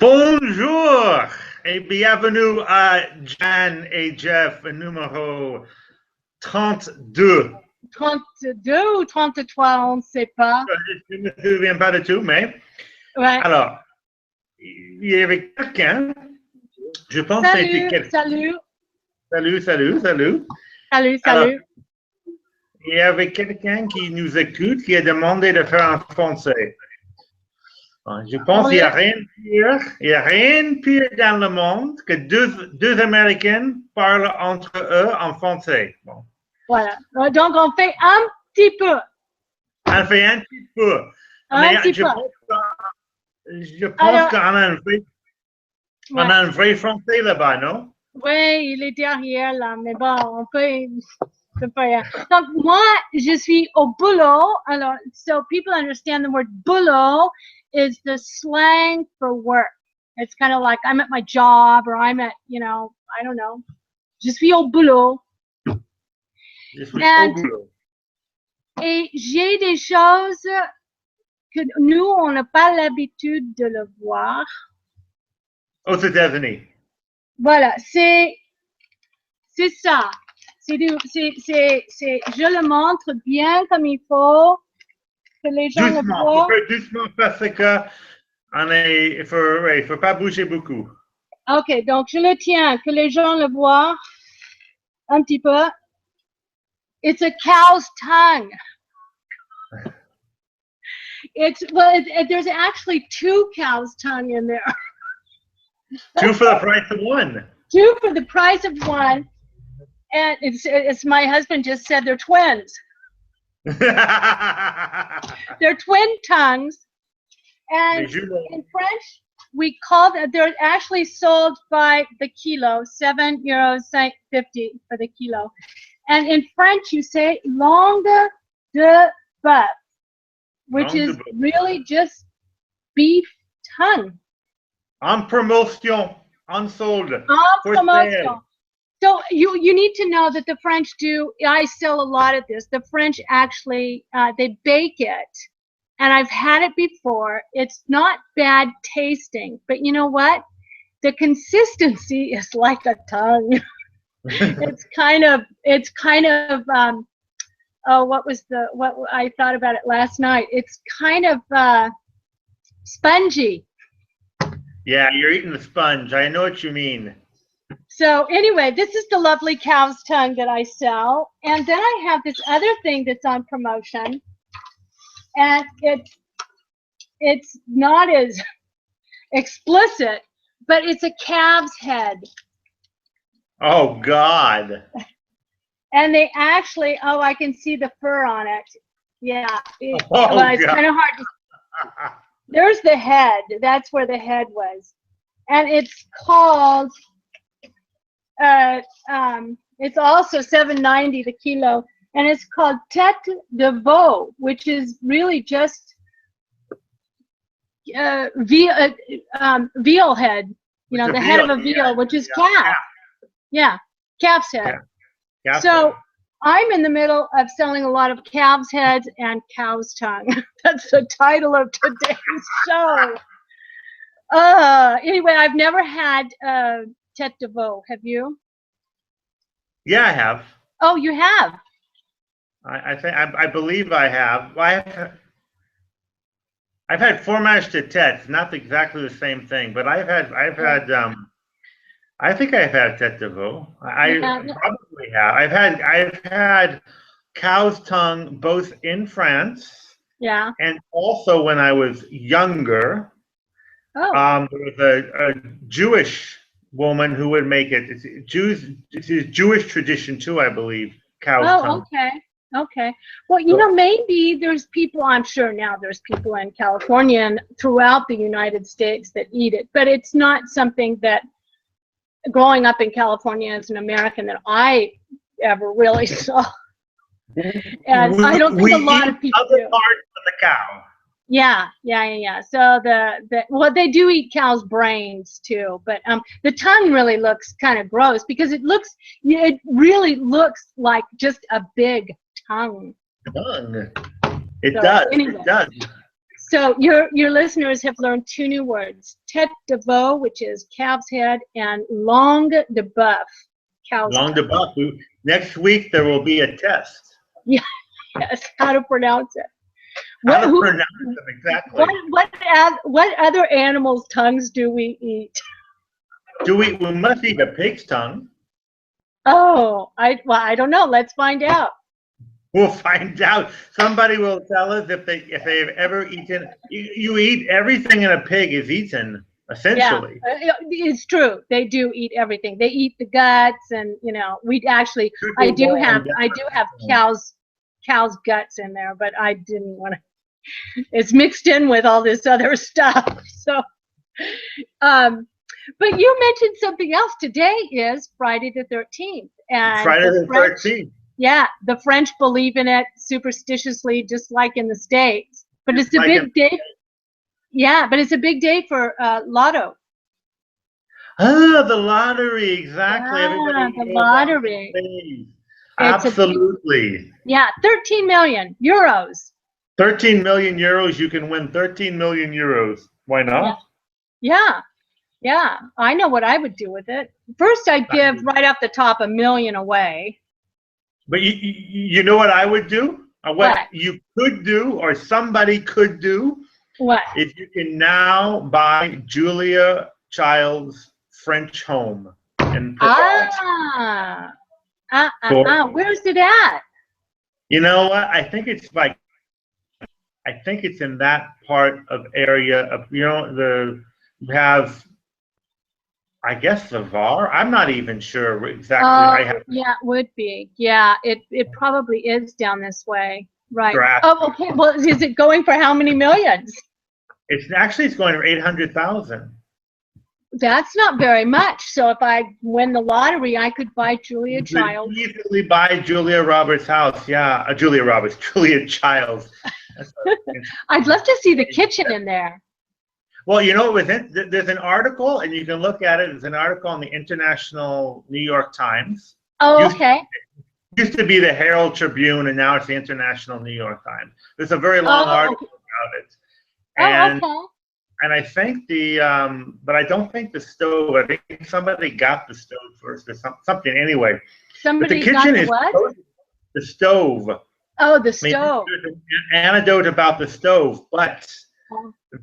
Bonjour et bienvenue à Jan et Jeff numéro 32. 32 ou 33, on ne sait pas. Je ne me souviens pas de tout, mais Ouais. alors, il y avait quelqu'un, je pense que c'était quelqu'un. Salut. Salut. Alors, il y avait quelqu'un qui nous écoute qui a demandé de faire en français. Je pense qu'il n'y a rien de pire dans le monde que deux Américains parlent entre eux en français. Bon. Voilà. Donc, on fait un petit peu. On fait un petit peu. Je pense qu'on a un vrai français là-bas, non? Oui, il est derrière là, mais bon, on peut pas rien. Donc, moi, je suis au boulot. Alors, so people understand the word boulot is the slang for work. It's kind of like I'm at my job or I'm at, I don't know. Je suis au boulot. Je suis au boulot. Et j'ai des choses que nous, on n'a pas l'habitude de le voir. Aux États-Unis. Voilà, c'est ça. Je le montre bien comme il faut, que les gens le voient. Doucement, parce que il faut pas bouger beaucoup. Ok, donc je le tiens, que les gens le voient un petit peu. It's a cow's tongue. There's actually two cow's tongue in there. Two for the price of one. Two for the price of one. And it's my husband just said they're twins. They're twin tongues. And in French, we call them, they're actually sold by the kilo, €7.50 for the kilo. And in French, you say langue de bœuf, which is really just beef tongue. En promotion, unsold. En promotion. So you need to know that the French I sell a lot of this. The French actually, they bake it. And I've had it before. It's not bad tasting. But you know what? The consistency is like a tongue. It's kind of what I thought about it last night. It's kind of spongy. Yeah, you're eating the sponge. I know what you mean. So anyway, this is the lovely cow's tongue that I sell. And then I have this other thing that's on promotion. And it's not as explicit, but it's a calf's head. Oh, God. And they actually, I can see the fur on it. Yeah. It's kind of hard to There's the head. That's where the head was. And it's called, it's also $7.90 the kilo. And it's called tête de veau, which is really just veal head. The head of a veal, which is calf. Yeah, calf's head. Yeah. So I'm in the middle of selling a lot of calves' heads and cow's tongue. That's the title of today's show. Anyway, I've never had tête de veau. Have you? Yeah, I have. Oh, you have? I believe I have. I've had fromage de tête, not exactly the same thing, but I think I've had tête de veau. I probably have. I've had cow's tongue both in France, and also when I was younger. There was a Jewish woman who would make it. It's a Jewish tradition too, I believe. Cow's tongue. Okay. Well, maybe there's people, I'm sure now there's people in California and throughout the United States that eat it, but it's not something that, growing up in California as an American, that I ever really saw. And I don't think a lot of people do. Other parts of the cow. Yeah. So they do eat cow's brains too, but the tongue really looks kind of gross because it really looks like just a big tongue. It does. So your listeners have learned 2 new words: tête de veau, which is calf's head, and langue de bœuf, cow's Langue de bœuf. Next week there will be a test. Yeah, yes, how to pronounce it. How to pronounce them, exactly. What other animals' tongues do we eat? We must eat a pig's tongue. Oh, I don't know. Let's find out. We'll find out. Somebody will tell us if they've ever eaten. You eat everything in a pig is eaten, essentially. Yeah, it's true. They do eat everything. They eat the guts, and we actually. I do have cow's guts in there, but I didn't want to. It's mixed in with all this other stuff. So, but you mentioned something else. Today is Friday the 13th, and Friday the 13th. Yeah, the French believe in it superstitiously, just like in the States. But it's a big day. Yeah, but it's a big day for lotto. Ah, the lottery, exactly. Yeah, the lottery. Absolutely. 13 million euros. 13 million euros. You can win 13 million euros. Why not? Yeah. I know what I would do with it. First, I'd give right off the top $1 million away. But you know what I would do? What you could do, or somebody could do? What? If you can now buy Julia Child's French home in Provence. Where's it at? You know what? I think it's in that part of area of, you have, I guess, the VAR. I'm not even sure exactly. Yeah, it would be. Yeah, it probably is down this way. Right. Correct. Oh, okay. Well, is it going for how many millions? It's going for 800,000. That's not very much. So if I win the lottery, I could buy Julia Child. Easily buy Julia Roberts' house. Yeah, Julia Child's. I'd love to see the kitchen in there. Well, there's an article, and you can look at it. There's an article in the International New York Times. Oh, okay. Used to be the Herald Tribune, and now it's the International New York Times. There's a very long article about it. And, and I think but I don't think the stove. I think somebody got the stove first, or something. Anyway, somebody but the kitchen got what? The stove. Oh, the stove. There's an anecdote about the stove, but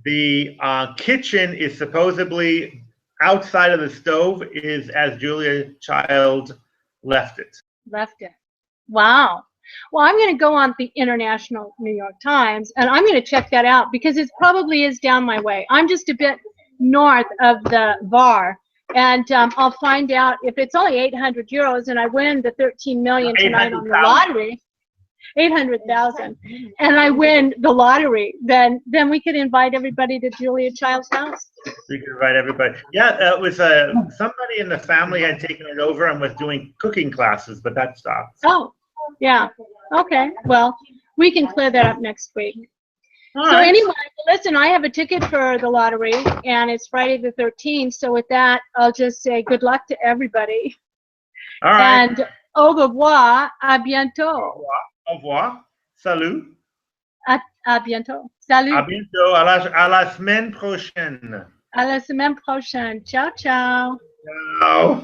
the kitchen is supposedly outside of the stove is as Julia Child left it. Wow. Well, I'm going to go on the International New York Times, and I'm going to check that out because it probably is down my way. I'm just a bit north of the VAR, and I'll find out if it's only 800 euros and I win the 13 million tonight on the lottery. 800,000, and I win the lottery, then we could invite everybody to Julia Child's house. We could invite everybody. Yeah, it was somebody in the family had taken it over and was doing cooking classes, but that stopped. Oh, yeah. Okay. Well, we can clear that up next week. Anyway, listen, I have a ticket for the lottery, and it's Friday the 13th. So with that, I'll just say good luck to everybody. All right. And au revoir. À bientôt. Au revoir. Salut. À bientôt. Salut. À bientôt. À la semaine prochaine. À la semaine prochaine. Ciao, ciao. Ciao.